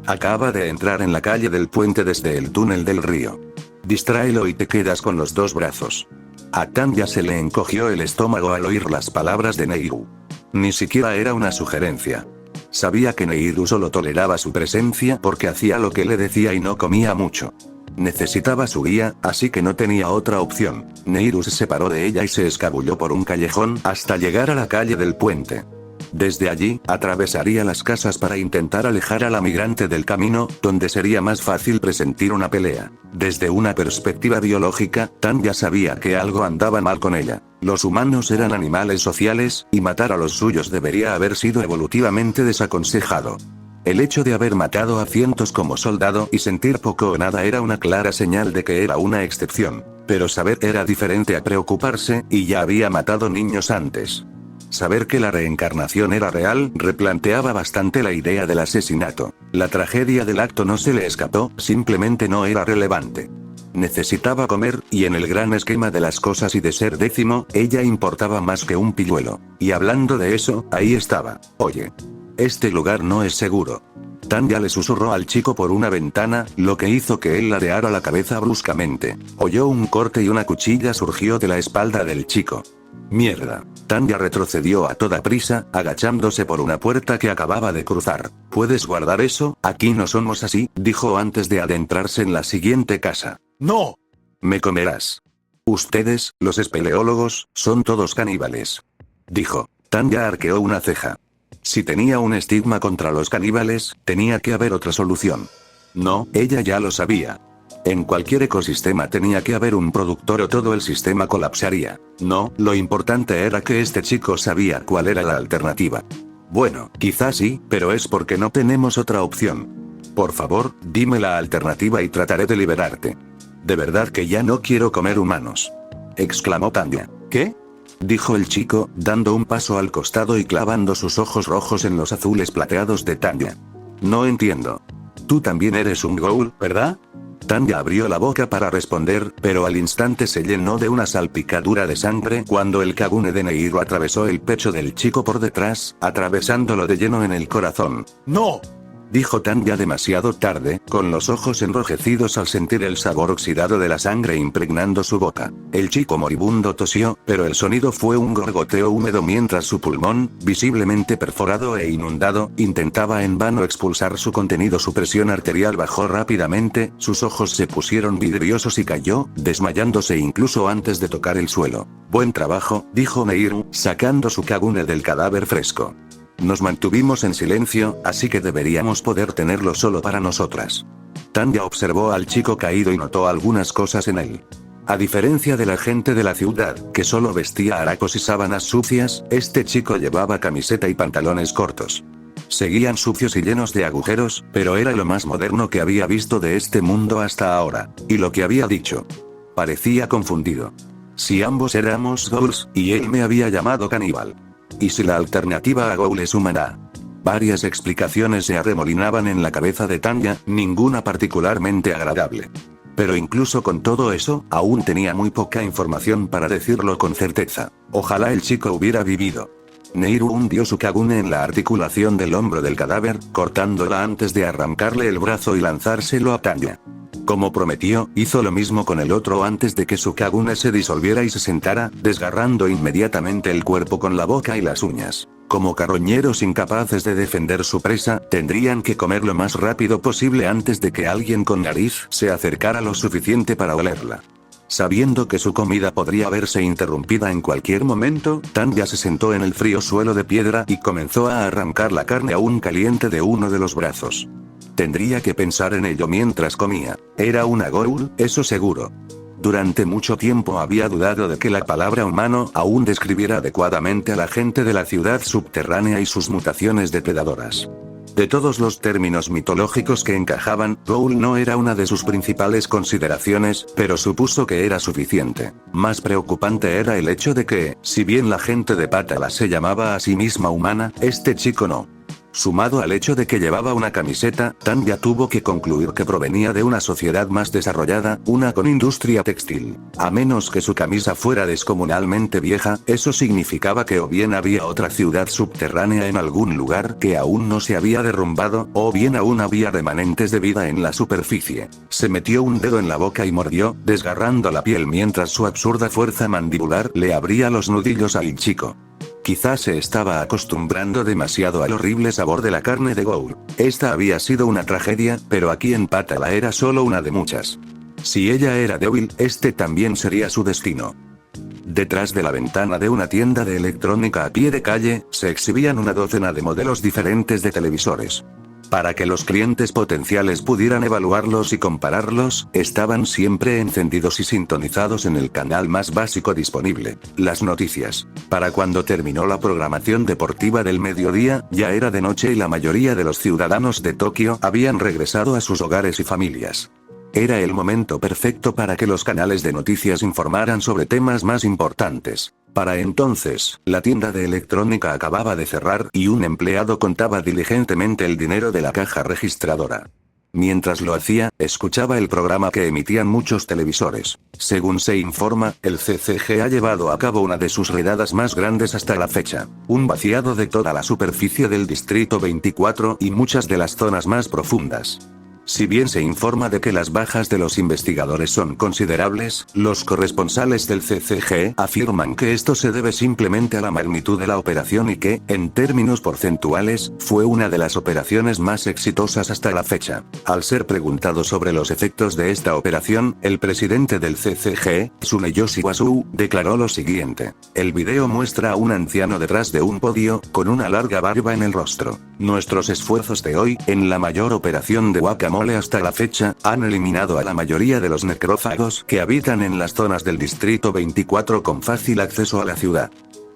Acaba de entrar en la calle del puente desde el túnel del río. Distráelo y te quedas con los dos brazos. A Tanya se le encogió el estómago al oír las palabras de Neiru. Ni siquiera era una sugerencia. Sabía que Neiru solo toleraba su presencia porque hacía lo que le decía y no comía mucho. Necesitaba su guía, así que no tenía otra opción. Neiru se separó de ella y se escabulló por un callejón hasta llegar a la calle del puente. Desde allí, atravesaría las casas para intentar alejar a la migrante del camino, donde sería más fácil presentir una pelea. Desde una perspectiva biológica, Tanya sabía que algo andaba mal con ella. Los humanos eran animales sociales, y matar a los suyos debería haber sido evolutivamente desaconsejado. El hecho de haber matado a cientos como soldado y sentir poco o nada era una clara señal de que era una excepción. Pero saber era diferente a preocuparse, y ya había matado niños antes. Saber que la reencarnación era real replanteaba bastante la idea del asesinato. La tragedia del acto no se le escapó, simplemente no era relevante. Necesitaba comer, y en el gran esquema de las cosas y de ser décimo, ella importaba más que un pilluelo. Y hablando de eso, ahí estaba. Oye. Este lugar no es seguro. Tanya le susurró al chico por una ventana, lo que hizo que él ladeara la cabeza bruscamente. Oyó un corte y una cuchilla surgió de la espalda del chico. Mierda. Tanya retrocedió a toda prisa, agachándose por una puerta que acababa de cruzar. ¿Puedes guardar eso? Aquí no somos así, dijo antes de adentrarse en la siguiente casa. ¡No! Me comerás. Ustedes, los espeleólogos, son todos caníbales. Dijo. Tanya arqueó una ceja. Si tenía un estigma contra los caníbales, tenía que haber otra solución. No, ella ya lo sabía. En cualquier ecosistema tenía que haber un productor o todo el sistema colapsaría. No, lo importante era que este chico sabía cuál era la alternativa. Bueno, quizás sí, pero es porque no tenemos otra opción. Por favor, dime la alternativa y trataré de liberarte. De verdad que ya no quiero comer humanos. Exclamó Tanya. ¿Qué? Dijo el chico, dando un paso al costado y clavando sus ojos rojos en los azules plateados de Tanya. No entiendo. Tú también eres un ghoul, ¿verdad? Tanya abrió la boca para responder, pero al instante se llenó de una salpicadura de sangre cuando el Kagune de Nehiro atravesó el pecho del chico por detrás, atravesándolo de lleno en el corazón. ¡No! Dijo Tanya demasiado tarde, con los ojos enrojecidos al sentir el sabor oxidado de la sangre impregnando su boca. El chico moribundo tosió, pero el sonido fue un gorgoteo húmedo mientras su pulmón, visiblemente perforado e inundado, intentaba en vano expulsar su contenido. Su presión arterial bajó rápidamente, sus ojos se pusieron vidriosos y cayó, desmayándose incluso antes de tocar el suelo. Buen trabajo, dijo Nehiro, sacando su Kagune del cadáver fresco. Nos mantuvimos en silencio, así que deberíamos poder tenerlo solo para nosotras. Tanya observó al chico caído y notó algunas cosas en él. A diferencia de la gente de la ciudad, que solo vestía harapos y sábanas sucias, este chico llevaba camiseta y pantalones cortos. Seguían sucios y llenos de agujeros, pero era lo más moderno que había visto de este mundo hasta ahora. Y lo que había dicho. Parecía confundido. Si ambos éramos ghouls, y él me había llamado caníbal. ¿Y si la alternativa a ghoul es humana? Varias explicaciones se arremolinaban en la cabeza de Tanya, ninguna particularmente agradable. Pero incluso con todo eso, aún tenía muy poca información para decirlo con certeza. Ojalá el chico hubiera vivido. Nehiro hundió su Kagune en la articulación del hombro del cadáver, cortándola antes de arrancarle el brazo y lanzárselo a Tanya. Como prometió, hizo lo mismo con el otro antes de que su Kagune se disolviera y se sentara, desgarrando inmediatamente el cuerpo con la boca y las uñas. Como carroñeros incapaces de defender su presa, tendrían que comer lo más rápido posible antes de que alguien con nariz se acercara lo suficiente para olerla. Sabiendo que su comida podría verse interrumpida en cualquier momento, Tanya se sentó en el frío suelo de piedra y comenzó a arrancar la carne aún caliente de uno de los brazos. Tendría que pensar en ello mientras comía. Era una ghoul, eso seguro. Durante mucho tiempo había dudado de que la palabra humano aún describiera adecuadamente a la gente de la ciudad subterránea y sus mutaciones depredadoras. De todos los términos mitológicos que encajaban, ghoul no era una de sus principales consideraciones, pero supuso que era suficiente. Más preocupante era el hecho de que, si bien la gente de Pátala se llamaba a sí misma humana, este chico no. Sumado al hecho de que llevaba una camiseta, Tanya tuvo que concluir que provenía de una sociedad más desarrollada, una con industria textil. A menos que su camisa fuera descomunalmente vieja, eso significaba que o bien había otra ciudad subterránea en algún lugar que aún no se había derrumbado, o bien aún había remanentes de vida en la superficie. Se metió un dedo en la boca y mordió, desgarrando la piel mientras su absurda fuerza mandibular le abría los nudillos al chico. Quizás se estaba acostumbrando demasiado al horrible sabor de la carne de ghoul. Esta había sido una tragedia, pero aquí en Pátala era solo una de muchas. Si ella era débil, este también sería su destino. Detrás de la ventana de una tienda de electrónica a pie de calle, se exhibían una docena de modelos diferentes de televisores. Para que los clientes potenciales pudieran evaluarlos y compararlos, estaban siempre encendidos y sintonizados en el canal más básico disponible, las noticias. Para cuando terminó la programación deportiva del mediodía, ya era de noche y la mayoría de los ciudadanos de Tokio habían regresado a sus hogares y familias. Era el momento perfecto para que los canales de noticias informaran sobre temas más importantes. Para entonces, la tienda de electrónica acababa de cerrar y un empleado contaba diligentemente el dinero de la caja registradora. Mientras lo hacía, escuchaba el programa que emitían muchos televisores. Según se informa, el CCG ha llevado a cabo una de sus redadas más grandes hasta la fecha. Un vaciado de toda la superficie del Distrito 24 y muchas de las zonas más profundas. Si bien se informa de que las bajas de los investigadores son considerables, los corresponsales del CCG afirman que esto se debe simplemente a la magnitud de la operación y que, en términos porcentuales, fue una de las operaciones más exitosas hasta la fecha. Al ser preguntado sobre los efectos de esta operación, el presidente del CCG, Tsuneyoshi Wasu, declaró lo siguiente. El video muestra a un anciano detrás de un podio, con una larga barba en el rostro. Nuestros esfuerzos de hoy, en la mayor operación de Guacamole hasta la fecha, han eliminado a la mayoría de los necrófagos que habitan en las zonas del Distrito 24 con fácil acceso a la ciudad.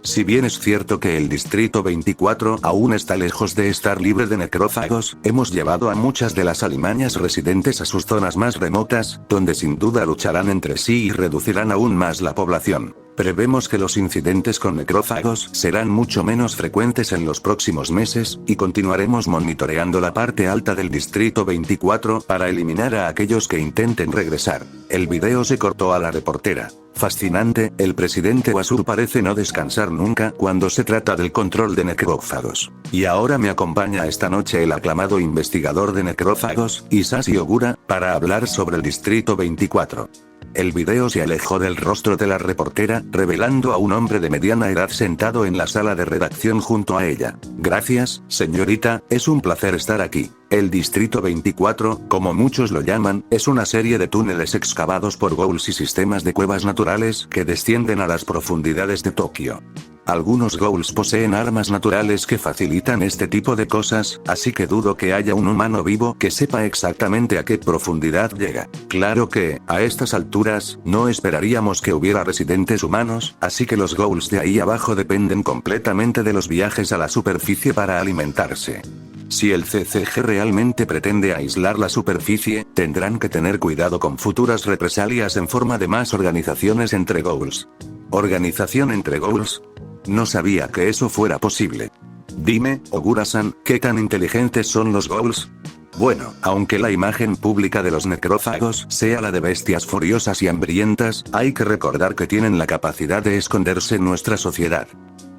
Si bien es cierto que el Distrito 24 aún está lejos de estar libre de necrófagos, hemos llevado a muchas de las alimañas residentes a sus zonas más remotas, donde sin duda lucharán entre sí y reducirán aún más la población. Prevemos que los incidentes con necrófagos serán mucho menos frecuentes en los próximos meses, y continuaremos monitoreando la parte alta del Distrito 24 para eliminar a aquellos que intenten regresar. El video se cortó a la reportera. Fascinante, el presidente Wasu parece no descansar nunca cuando se trata del control de necrófagos. Y ahora me acompaña esta noche el aclamado investigador de necrófagos, Hisashi Ogura, para hablar sobre el Distrito 24. El video se alejó del rostro de la reportera, revelando a un hombre de mediana edad sentado en la sala de redacción junto a ella. Gracias, señorita, es un placer estar aquí. El Distrito 24, como muchos lo llaman, es una serie de túneles excavados por ghouls y sistemas de cuevas naturales que descienden a las profundidades de Tokio. Algunos ghouls poseen armas naturales que facilitan este tipo de cosas, así que dudo que haya un humano vivo que sepa exactamente a qué profundidad llega. Claro que, a estas alturas, no esperaríamos que hubiera residentes humanos, así que los ghouls de ahí abajo dependen completamente de los viajes a la superficie para alimentarse. Si el CCG realmente pretende aislar la superficie, tendrán que tener cuidado con futuras represalias en forma de más organizaciones entre ghouls. ¿Organización entre ghouls? No sabía que eso fuera posible. Dime, Ogura-san, ¿qué tan inteligentes son los ghouls? Bueno, aunque la imagen pública de los necrófagos sea la de bestias furiosas y hambrientas, hay que recordar que tienen la capacidad de esconderse en nuestra sociedad.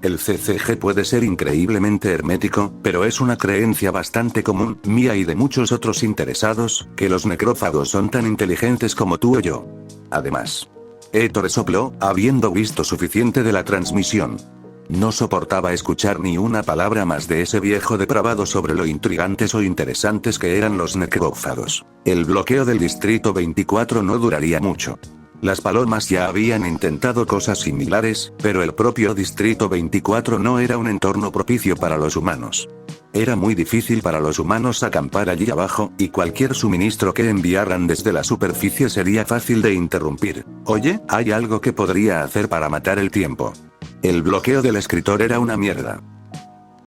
El CCG puede ser increíblemente hermético, pero es una creencia bastante común, mía y de muchos otros interesados, que los necrófagos son tan inteligentes como tú o yo. Además, Héctor resopló, habiendo visto suficiente de la transmisión. No soportaba escuchar ni una palabra más de ese viejo depravado sobre lo intrigantes o interesantes que eran los necrófagos. El bloqueo del Distrito 24 no duraría mucho. Las palomas ya habían intentado cosas similares, pero el propio Distrito 24 no era un entorno propicio para los humanos. Era muy difícil para los humanos acampar allí abajo, y cualquier suministro que enviaran desde la superficie sería fácil de interrumpir. Oye, hay algo que podría hacer para matar el tiempo. El bloqueo del escritor era una mierda.